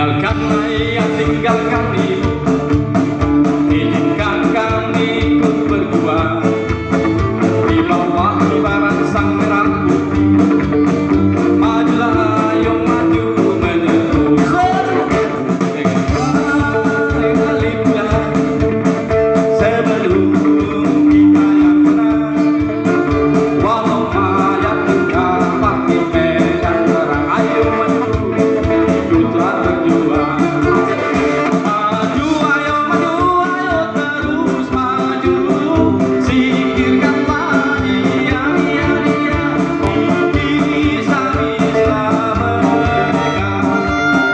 Tinggalkanlah ya tinggalkan ibu, izinkan kami ikut berdua di bawah kibaran sang merah putih. Majulah ayo maju menerus dengan kali muda sebelum kita yang menang. Walau mayat tengah pasti medan perang, ayo maju ikutlah berjuang. Maju ayo maju ayo terus maju, singkirkanlah dia bisa-bisa merdeka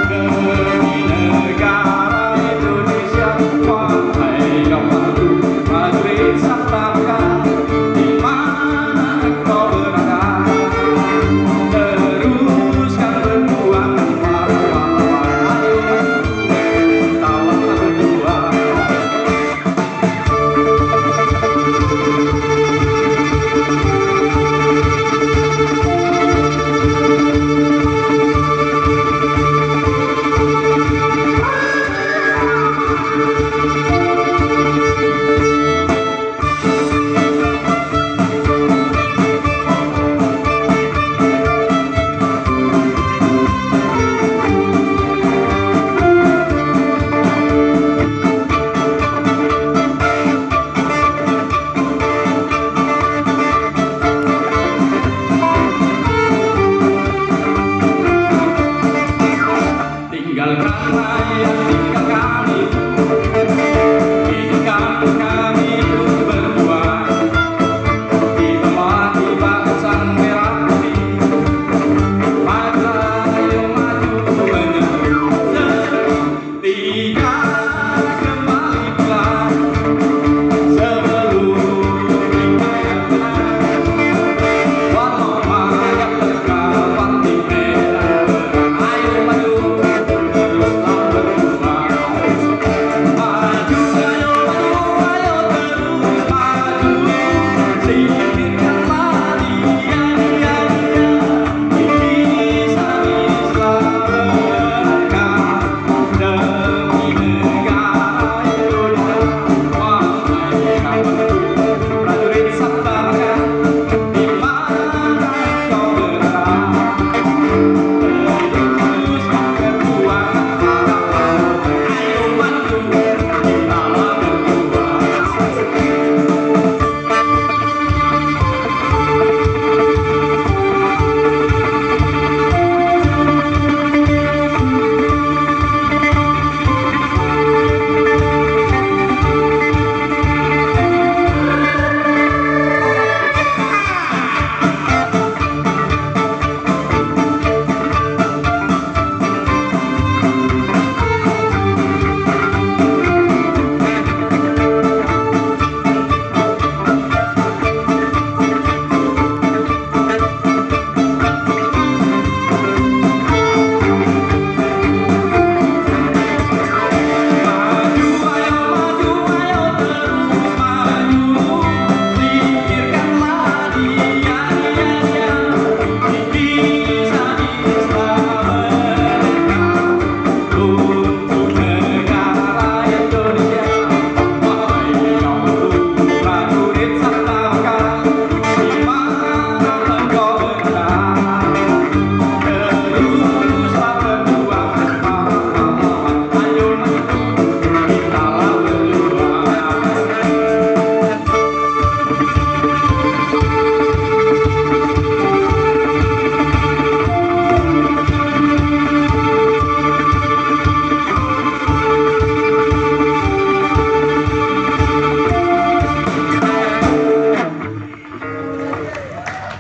demi negara Indonesia. Wahai kawanku prajurit Santaka, di mana engkau berada, teruskan berjuang melawan lawan. Ayo maju, tawarlah tinggalkanlah ya tinggalkan ibu,